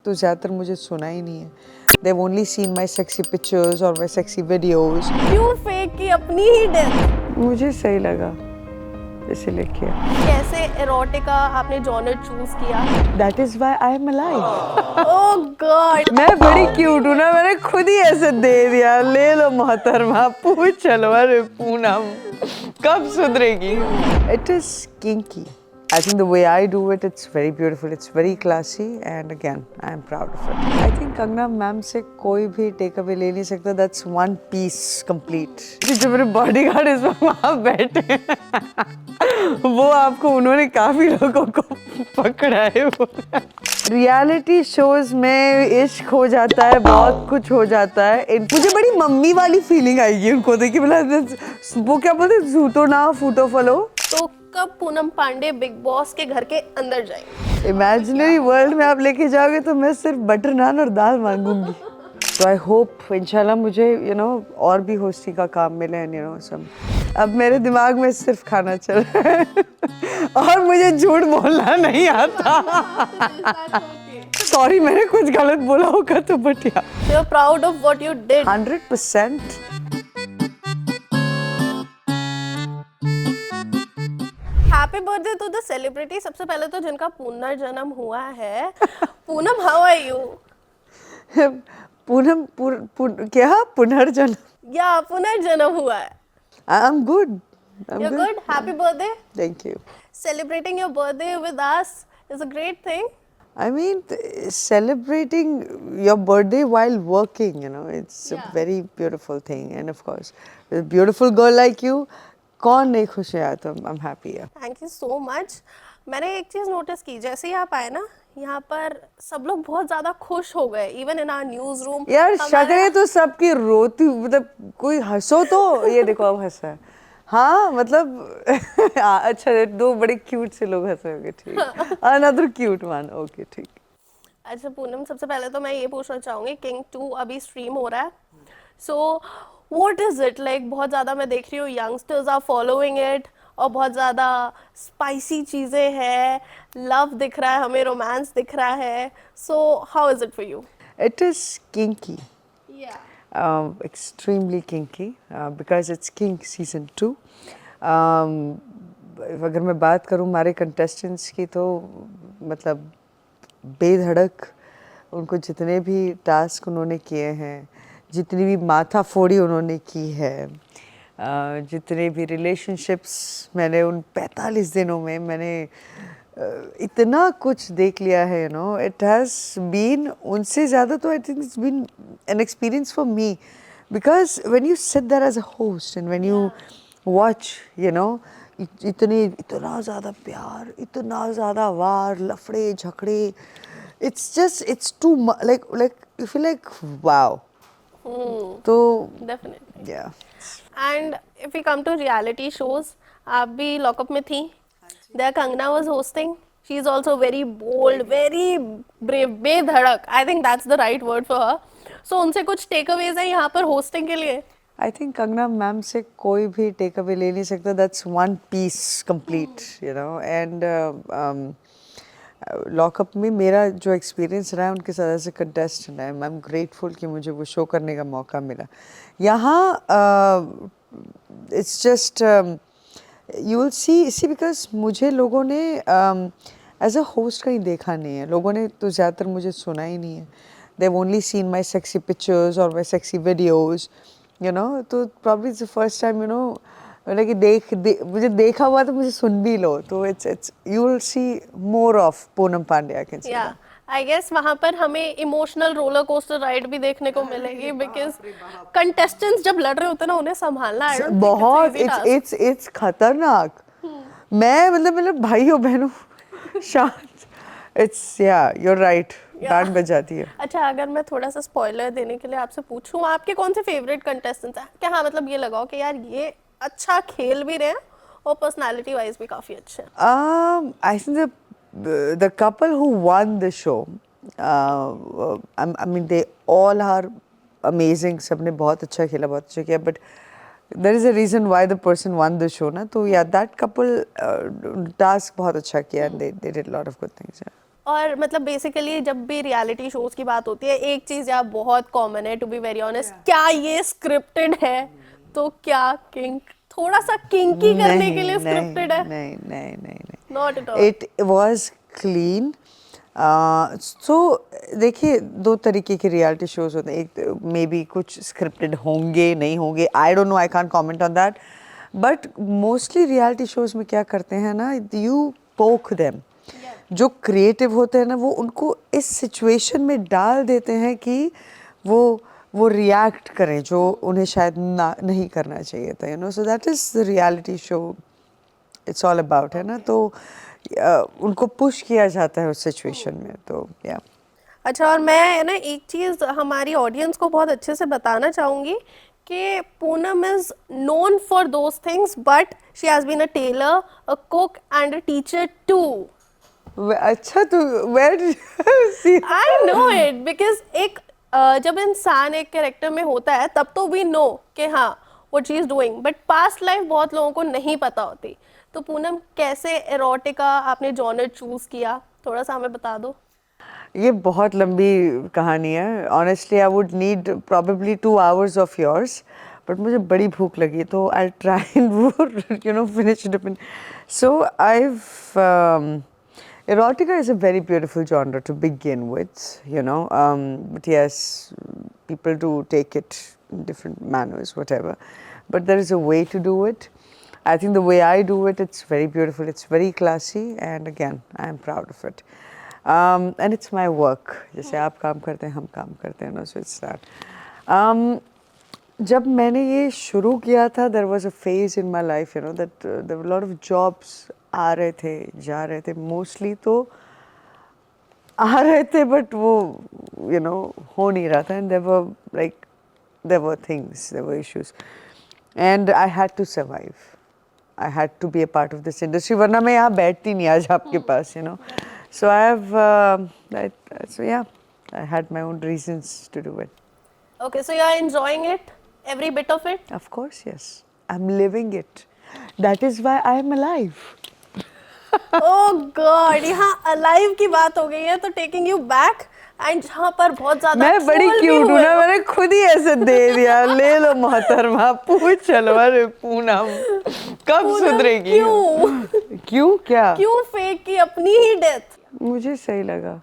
तो ज़्यादातर मुझे सुना ही नहीं है. They've only seen my sexy pictures or my sexy videos. क्यों फेक की अपनी ही डेथ? मुझे सही लगा इसीलिए किया. कैसे एरोटिका आपने जॉनर चूज किया? That is why I am alive. Oh God, मैं बड़ी क्यूट हूँ ना, मैंने खुद ही ऐसे दे दिया. ले लो मोहतरमा, पूछ चलो. अरे पूनम कब सुधरेगी? It is kinky. I think the way I do it, it's very beautiful. It's very classy, and again, I am proud of it. I think Kangana ma'am से कोई भी टेक अवे ले नहीं सकता. That's one piece complete. जो मेरे bodyguard इस वहाँ बैठे हैं, वो आपको उन्होंने काफी लोगों को पकड़ा है. रियलिटी शोज में इश्क हो जाता है, बहुत कुछ हो जाता है. मुझे बड़ी मम्मी वाली फीलिंग आएगी उनको देख के. मतलब वो क्या बोलते, झूठो ना फूटो फलो. तो कब पूनम पांडे बिग बॉस के घर के अंदर जाएंगे? इमेजिनरी वर्ल्ड में आप लेके जाओगे तो मैं सिर्फ बटर नान और दाल मांगूंगी. तो आई होप इंशाल्लाह मुझे और भी होस्टी का काम मिले. एंड सब अब मेरे दिमाग में सिर्फ खाना चल रहा है और मुझे झूठ बोलना नहीं आता. सॉरी, मैंने कुछ गलत बोला होगा तो but yeah. You are proud of what you did? 100%. Happy birthday to the celebrity. सबसे पहले तो जिनका पुनर्जन्म हुआ है. Poonam, how are you? Poonam क्या पुनर्जन्म? या पुनर्जन्म हुआ है. I am good. You're good. Happy birthday. Thank you. Celebrating your birthday with us is a great thing. I mean, celebrating your birthday while working, it's a very beautiful thing. And of course, with a beautiful girl like you, कौन नहीं खुश है? तो I'm happy. Thank you so much. मैंने एक चीज़ notice की, जैसे ही आप आए ना यहाँ पर, सब लोग बहुत ज़्यादा खुश हो गए. Even in our news room. यार शक्लें तो सबकी रोती, मतलब कोई हंसो तो ये देखो अब हंसा है. हाँ मतलब अच्छा, दो बड़े क्यूट से लोग हंसे होंगे. ठीक. Another cute one. ओके ठीक. अच्छा पूनम, सबसे पहले तो मैं ये पूछना चाहूँगी, किंग 2 अभी स्ट्रीम हो रहा है. So what is it like? बहुत ज़्यादा मैं देख रही हूँ यंगस्टर्स आर फॉलोइंग इट और बहुत ज़्यादा स्पाइसी चीज़ें हैं. लव दिख रहा है हमें, रोमांस दिख रहा है. So how is it for you? It is kinky. Extremely kinky because it's King season 2. अगर मैं बात करूँ हमारे कंटेस्टेंट्स की तो मतलब बेधड़क उनको जितने भी टास्क उन्होंने किए हैं, जितनी भी माथा फोड़ी उन्होंने की है, जितने भी रिलेशनशिप्स मैंने उन 45 दिनों में मैंने इतना कुछ देख लिया है. इट हैज़ बीन, उनसे ज़्यादा तो I think it's been an experience for me. Because when you sit there as a host and when you watch इतना ज़्यादा प्यार, इतना ज़्यादा वार, लफड़े झगड़े, it's too much. Like you feel like wow. तो definitely. yeah. And if we come to reality shows, आप भी lockup में थी. There Kangana was hosting. She is also very bold, very brave, बेधड़क. I think that's the right word for her. So उनसे कुछ take Awez है यहाँ पर होस्टिंग के लिए? I think कंगना मैम से कोई भी टेक अवे ले नहीं सकता. That's one piece complete. And lockup में मेरा जो एक्सपीरियंस रहा है उनके साथ as a contestant, I am grateful कि मुझे वो शो करने का मौका मिला. यहाँ it's just you will see because मुझे लोगों ने एज अ होस्ट कहीं देखा नहीं है. लोगों ने तो ज़्यादातर मुझे सुना ही नहीं है. They've only seen my sexy pictures or my sexy videos, तो probably it's the first time, मतलब कि मुझे देखा हुआ तो मुझे सुन भी लो. तो it's you will see more of Poonam Pandey, I can say that. I guess वहाँ पर हमें इमोशनल रोलर कोस्टर राइड भी देखने को मिलेगी, बिकॉज कंटेस्टेंट्स जब लड़ रहे होते हैं ना, उन्हें संभालना बहुत it's खतरनाक. मैं मतलब भाइयों बहनों शांत. It's you're right. बैंड बजाती है. अच्छा, अगर मैं थोड़ा सा स्पॉइलर देने के लिए आपसे पूछूं, आपके कौन से फेवरेट कंटेस्टेंट्स हैं? क्या हाँ मतलब ये लगाओ कि यार ये अच्छा खेल भी रहे हैं और पर्सनालिटी वाइज भी काफी अच्छे हैं. I think the couple who won the show, I mean they all are amazing. सबने बहुत अच्छा खेला, बहुत अच्छा किया. But there is a reason why the person won the show, ना. तो that couple task बहुत अच्छा किया and they did a lot of good things. और मतलब बेसिकली जब भी रियलिटी शोज की बात होती है, एक चीज यार बहुत कॉमन है, टू बी वेरी ऑनेस्ट, क्या ये स्क्रिप्टेड है? तो क्या किंग थोड़ा सा किंकी करने के नहीं लिए नहीं स्क्रिप्टेड है? नहीं नहीं नहीं नहीं not at all. It was clean. So देखिए, दो तरीके के रियलिटी शोज होते हैं, एक मे बी कुछ स्क्रिप्टेड होंगे नहीं होंगे, I don't know, I can't comment on that, but mostly reality shows में क्या करते हैं ना, यू पोक देम, जो क्रिएटिव होते हैं ना वो उनको इस सिचुएशन में डाल देते हैं कि वो रिएक्ट करें जो उन्हें शायद ना नहीं करना चाहिए था, you know, so that is the reality show it's all about, है ना, तो उनको पुश किया जाता है उस सिचुएशन में, तो या अच्छा, और मैं ना एक चीज हमारी ऑडियंस को बहुत अच्छे से बताना चाहूंगी कि Poonam is known for those things, but she has been a tailor, a cook and a teacher too. अच्छा, तो where see I know it because एक जब इंसान एक कैरेक्टर में होता है तब तो वी नो कि हाँ what she is doing, but past life बहुत लोगों को नहीं पता होती। तो पूनम, कैसे एरोटिका आपने जॉनर चूज किया, थोड़ा सा हमें बता दो। ये बहुत लंबी कहानी है, honestly I would need probably 2 hours of yours, but मुझे बड़ी भूख लगी तो I try and you know finish it up. So I've erotica is a very beautiful genre to begin with, you know, but yes, people do take it in different manners, whatever, but there is a way to do it. I think the way I do it, it's very beautiful, it's very classy, and again, I am proud of it. And it's my work. जैसे आप काम करते हैं, हम काम करते हैं, no, so it's that. जब मैंने ये शुरू किया था, there was a phase in my life, you know, that there were a lot of jobs आ रहे थे, जा रहे थे, mostly तो आ रहे थे, but वो, you know, हो नहीं रहा था, and there were things, there were issues, and I had to survive. I had to be a part of this industry, वरना मैं यहाँ बैठती नहीं आज आपके पास, you know. So so yeah, I had my own reasons to do it. Okay, so you are enjoying it, every bit of it? Of course, yes. I'm living it. That is why I am alive. Oh God, यहाँ alive की बात हो गई है तो taking you back, and जहाँ पर बहुत ज्यादा मैं बड़ी troll भी क्यूट हूँ हुए ना, हो। मैंने खुद ही ऐसे दे दिया, ले लो मोहतरमा, पूछ चलो, अरे पूनम कब पूनम, सुधरेगी? क्यों क्यों क्या? क्यों फेक की अपनी ही डेथ? मुझे सही लगा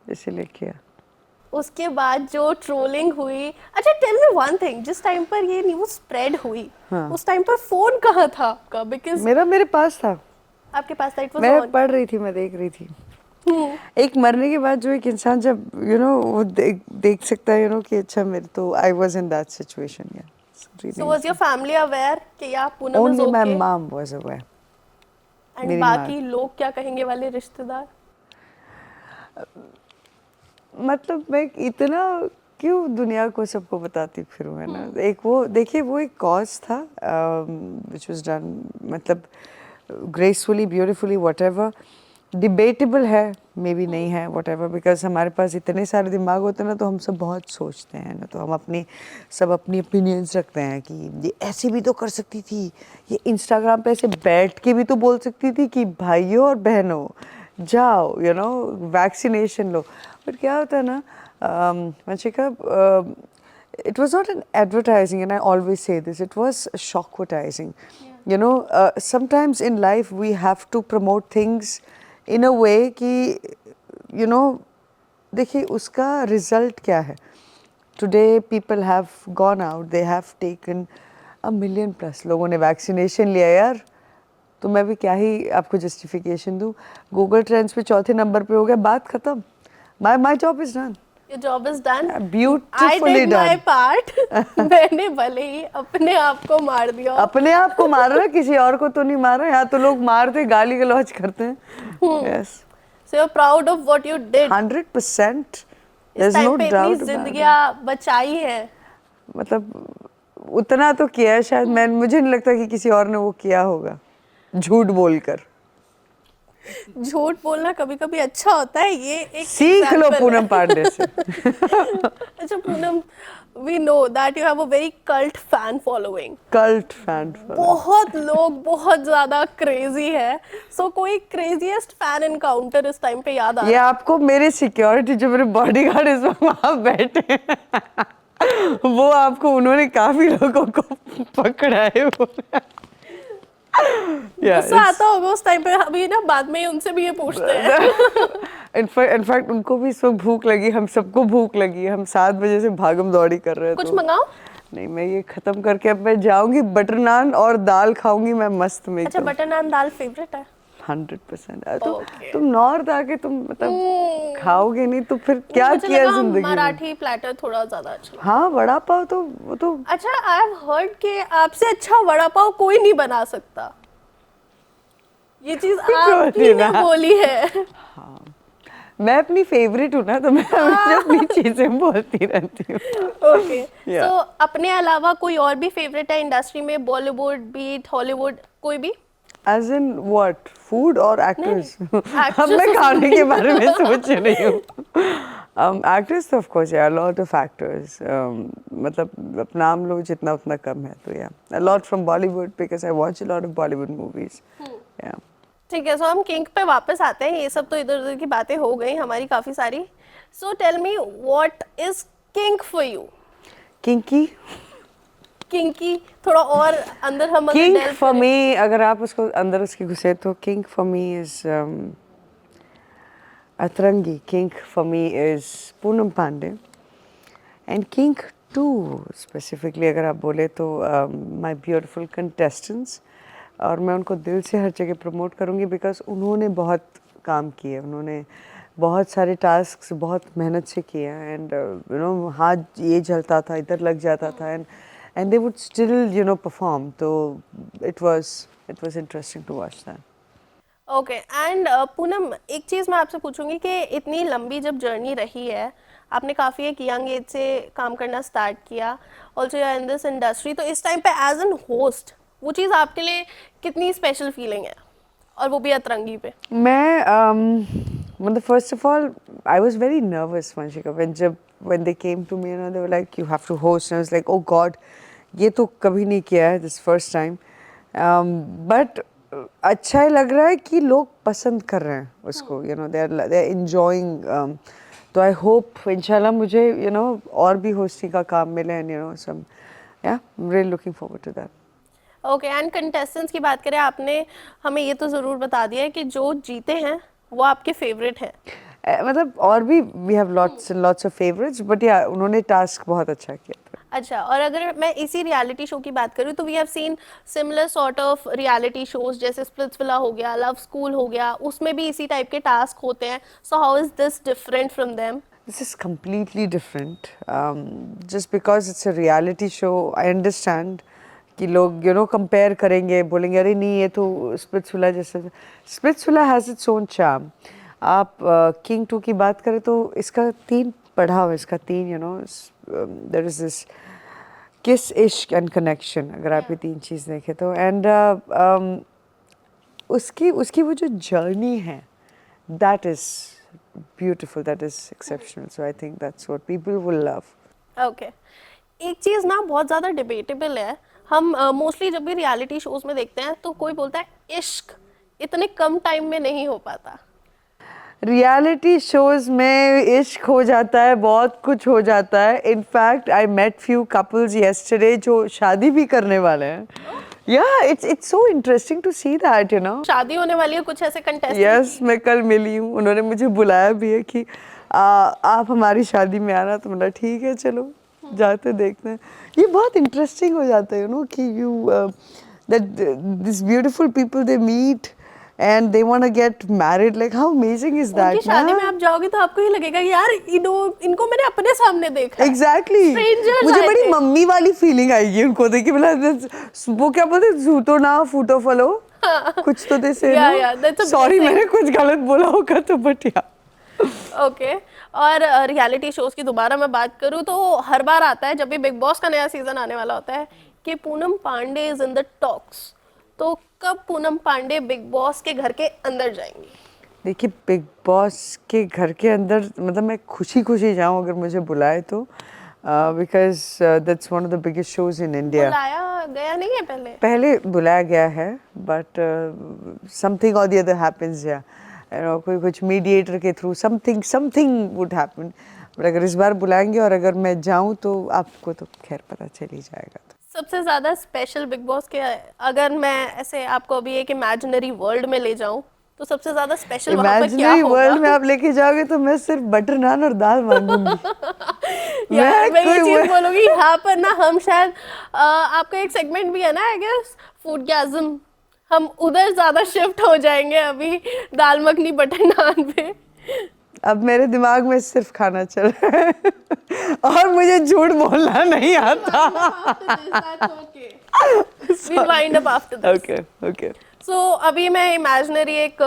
इसलिए किया। उसके बाद जो ट्रोलिंग हुई, अच्छा टेल मी वन थिंग, जिस टाइम पर ये न्यूज़ स्प्रेड हुई, उस टाइम पर फोन कहाँ था आपका? बिकॉज मेरे पास था, आपके पास था, इट वाज मैं ऑन। पढ़ रही थी, मैं देख रही थी। एक मरने के बाद जो एक इंसान जब यू नो वो देख सकता है, यू नो, कि अच्छा मेरे तो I was in that situation, या so was your family aware कि या Poonam is only my okay? Mom was aware. And मेरी बाकी लोग क्या कहेंगे वाले रिश्तेदार? मतलब मैं इतना क्यों दुनिया को सबको बताती फिरूं, है ना। एक वो देखिए, वो एक कॉज था विच वाज डन, मतलब ग्रेसफुली, ब्यूटीफुली, व्हाटएवर, डिबेटेबल है, मे बी नहीं है, व्हाटएवर, बिकॉज हमारे पास इतने सारे दिमाग होते हैं ना, तो हम सब बहुत सोचते हैं ना, तो हम अपनी ओपिनियंस रखते हैं कि ये ऐसे भी तो कर सकती थी, ये इंस्टाग्राम पे ऐसे बैठ के भी तो बोल सकती थी कि भाइयों और बहनों जाओ, you know, vaccination low. But क्या होता है ना, Vanshika, it was not an advertising, and I always say this, it was shockvertising. You know, sometimes in life we have to promote things in a way कि you know, देखिए उसका result क्या है. Today people have gone out, they have taken 1 million plus लोगों ने vaccination लिया यार, तो मैं भी क्या ही आपको जस्टिफिकेशन दूँ। गूगल ट्रेंड्स पे 4थे नंबर पे हो गया, बात खत्म। My job is done. Your job is done. Beautifully I did done. my part. मैंने भले ही अपने आप को मार दिया। अपने आप को मार रहा, किसी और को तो नहीं मार रहा। यहाँ तो लोग मारते, गाली गलौज करते हैं। Yes. So you're proud of what you did. 100%. इस There's टाइम no पे doubt इतनी about it. जिंदगियां बचाई हैं। मतलब उतना तो किया है शायद, मुझे नहीं लगता कि किसी और ने वो किया होगा झूठ बोलकर। झूठ बोलना कभी कभी अच्छा होता है, ये एक सीख लो example पूनम है। पांडे से। अच्छा Poonam, we know that you have a very cult fan following. Cult fan. बहुत लोग बहुत ज्यादा क्रेजी है। सो कोई क्रेजीएस्ट फैन एनकाउंटर इस टाइम पे याद आ ये रहा है? आपको मेरे सिक्योरिटी जो मेरे बॉडीगार्ड इस वक्त वहाँ बैठे हैं वो आपको उन्होंने काफी लोगों को पकड़ा है वो। गुस्सा आता होगा उस टाइम पे, अभी ना बाद में ही उनसे भी ये पूछते हैं। इनफैक्ट उनको भी इस वक्त भूख लगी, हम सबको भूख लगी, हम 7 बजे से भागम दौड़ी कर रहे हैं। कुछ तो मंगाओ? नहीं, मैं ये खत्म करके अब मैं जाऊंगी, बटर नान और दाल खाऊंगी मैं मस्त में। अच्छा, बटर नान दाल फेवरेट है? 100%। तो Okay. तुम नॉर्थ आके तुम मतलब खाओगे नहीं तो फिर क्या मुझे किया लगा जिंदगी में? मराठी प्लेटर थोड़ा ज्यादा अच्छा। हाँ, वड़ा पाव तो वो तो अच्छा, आई हैव हर्ड कि आपसे अच्छा वड़ा पाव कोई नहीं बना सकता। ये चीज आपकी ने बोली है। मैं अपनी फेवरेट हूँ ना, तो मैं हमेशा अपनी चीजें बोलती रहती हूँ। Okay, Yeah. सो अपने अलावा कोई और भी फेवरेट है इंडस्ट्री में? बॉलीवुड, बीट, हॉलीवुड, कोई भी? As in what? Food और actors? actress अब मैं उसमें- खाने के बारे में सोच रही हूँ। Actors तो of course, yeah, a lot of actors. मतलब अब नाम लो जितना उतना कम है, तो yeah, a lot from Bollywood because I watch a lot of Bollywood movies. Yeah. ठीक है, सो हम किंग पे वापस आते हैं। ये सब तो इधर उधर की बातें हो गई हमारी काफी सारी। So tell me, what is kink for you? Kinky? Kinky थोड़ा और अंदर हम अगर King delve for करें- me, अगर आप उसको अंदर उसके घुसे तो king for me is Atrangi. King for me is Poonam Pandey. And king too specifically अगर आप बोले तो my beautiful contestants. और मैं उनको दिल से हर जगह प्रमोट करूँगी बिकॉज उन्होंने बहुत काम किए, उन्होंने बहुत सारे टास्क बहुत मेहनत से किए एंड यू नो हाथ ये जलता था, इधर लग जाता था and they would still you know perform. तो it was interesting to watch that. Okay, and Poonam, एक चीज़ मैं आपसे पूछूंगी कि इतनी लंबी जब जर्नी रही है, आपने काफ़ी एक यंग एज से काम करना स्टार्ट किया, ऑल्सो इन दिस इंडस्ट्री, तो इस टाइम पे एज एन होस्ट वो चीज़ आपके लिए कितनी स्पेशल फीलिंग है, और वो भी अतरंगी पे? मैं मतलब first of all I was very nervous Vanshika when they came to me and they were like you have to host and I was like oh god ये तो कभी नहीं किया है, this first time but अच्छा ही लग रहा है कि लोग पसंद कर रहे हैं उसको, you know they are enjoying तो I hope इंशाल्लाह मुझे you know और भी होस्टिंग का काम मिले and you know some yeah I'm really looking forward to that. Okay, and contestants की बात करें, आपने हमें ये तो ज़रूर बता दिया है कि जो जीते हैं वो आपके फेवरेट हैं। मतलब और भी we have lots and lots of favourites but yeah उन्होंने टास्क बहुत अच्छा किया था। अच्छा, और अगर मैं इसी रियलिटी शो की बात करूँ तो we have seen similar sort of reality shows, जैसे स्प्लिट्सविला हो गया, लव स्कूल हो गया, उसमें भी इसी टाइप के टास्क होते हैं। So how is this different from them? This is completely different. Just because it's a reality show, I understand कि लोग you know compare करेंगे, बोलेंगे अरे नहीं ये तो स्प्लिट्सविला जैसे। Splitsvilla has its own charm. आप किंग 2 की बात करें तो इसका 3 पढ़ाव है, इसका 3 you know there is this kiss, इश्क and connection, अगर आप ये 3 चीज़ देखें तो and उसकी वो जो जर्नी है that is beautiful, that is exceptional, so I think that's what people will love. Okay, एक चीज़ ना बहुत ज़्यादा डिबेटेबल है, हम मोस्टली जब भी रियलिटी शोज में देखते हैं तो कोई बोलता है इश्क इतने कम टाइम में नहीं हो पाता। रियलिटी शोज में इश्क हो जाता है, बहुत कुछ हो जाता है। In fact I met few couples yesterday जो शादी भी करने वाले हैं। Yeah it's so interesting to see that you know. शादी होने वाली है कुछ ऐसे कंटेस्टेंट? यस, मैं कल मिली हूँ, उन्होंने मुझे बुलाया भी है कि आप हमारी शादी में आना, तो बोला ठीक है चलो जाते देखते हैं। ये बहुत इंटरेस्टिंग हो जाता है यू नो कि you that this beautiful people they meet and they want to get married, like how amazing is that? उनकी शादी में आप जाओगे तो आपको ये लगेगा यार इनको मैंने अपने सामने देखा है। Exactly. Strangers मुझे आए बड़ी थे। मम्मी वाली फीलिंग आएगी उनको देख के, बोला वो क्या बोलते झूठो ना फूटो फलो कुछ तो दे Yeah, that's a sorry blessing. मैंने कुछ गलत बोला होगा तो बट या ओके, और रियलिटी शोज की दोबारा मैं बात करूँ तो हर बार आता है जब भी बिग बॉस का नया सीजन आने वाला होता है कि Poonam Pandey is in the talks, तो कब पूनम पांडे बिग बॉस के घर के अंदर जाएंगी? देखिए बिग बॉस के घर के अंदर मतलब मैं खुशी खुशी जाऊँ अगर मुझे बुलाए तो because that's one of the biggest shows in India. बुलाया गया नहीं है पहले? पहले बुलाया गया है, but something or the other happens, yeah. You know, कोई कुछ mediator के through something would happen. But अगर इस बार बुलाएंगे और अगर मैं जाऊँ तो आपको तो खैर पता चल ही जाएगा. सबसे ज़्यादा स्पेशल बिग बॉस के, अगर मैं ऐसे आपको अभी एक इमेजिनरी वर्ल्ड में ले जाऊं तो सबसे ज़्यादा स्पेशल वहाँ पर क्या इमेजिनरी होगा? वर्ल्ड में आप लेके जाओगे तो मैं सिर्फ बटर नान और दाल मांगूंगी. यार मैं ये कोई चीज़ बोलूँगी यहाँ पर ना, हम शायद आपका एक सेगमेंट भी है ना आई गेस, फूडगैज़म, हम उधर ज़्यादा शिफ्ट हो जाएंगे अभी दाल मखनी बटर नान पे. अब मेरे दिमाग में सिर्फ खाना चल रहा है और मुझे झूठ बोलना नहीं आता. We'll wind up after this. Okay. So अभी मैं इमेजिनरी एक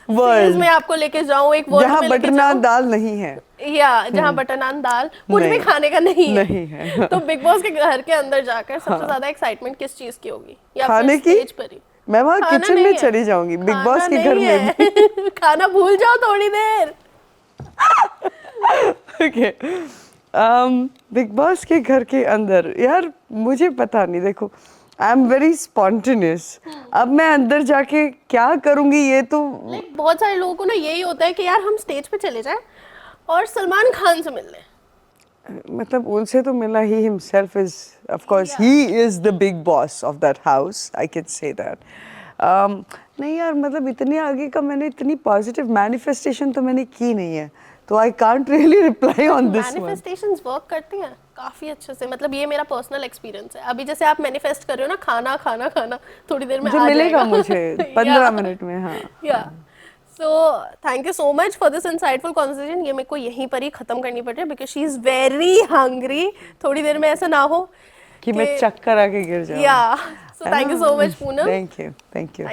World. phase में आपको लेके जाऊँ, एक वर्ल्ड जहाँ में बटर लेके नान दाल नहीं है. या जहाँ बटर नान दाल कुछ भी नहीं, खाने का नहीं नहीं है. तो बिग बॉस के घर के अंदर जाकर सबसे ज्यादा एक्साइटमेंट किस चीज की होगी? या खाने फिर की? स्टेज पर ही? मैं वहाँ खाना किचन नहीं में है. चली जाऊंगी, बिग बॉस खाना के घर नहीं में. है. खाना भूल जाओ थोड़ी देर. Okay. बिग बॉस के घर के अंदर यार मुझे पता नहीं. देखो आई एम वेरी स्पॉन्टेनियस. अब मैं अंदर जाके क्या करूंगी ये तो बहुत सारे लोगों को ना यही होता है कि यार हम स्टेज पे चले जाएं और सलमान खान से मिल लें. मतलब उनसे तो मिला. ही himself is of course he is the big boss of that house. I can say that. नहीं यार मतलब इतने आगे का मैंने इतनी पॉजिटिव मैनिफेस्टेशन तो मैंने की नहीं है, तो I can't really reply on this one. Manifestations work करती हैं काफी अच्छे से. मतलब ये मेरा पर्सनल एक्सपीरियंस है. अभी जैसे आप मैनिफेस्ट कर रहे हो ना, खाना खाना खाना थोड़ी देर में मुझे आ मिलेगा जाएगा. मुझे 15 मिनट में. हाँ या so thank you so much for this insightful conversation. ये मेरे को यहीं पर ही खत्म करनी पड़ रही है because she is very hungry. थोड़ी देर में ऐसा ना हो कि मैं चक्कर आके गिर जाऊँ. या so thank you so much Poonam. Thank you. Thank you.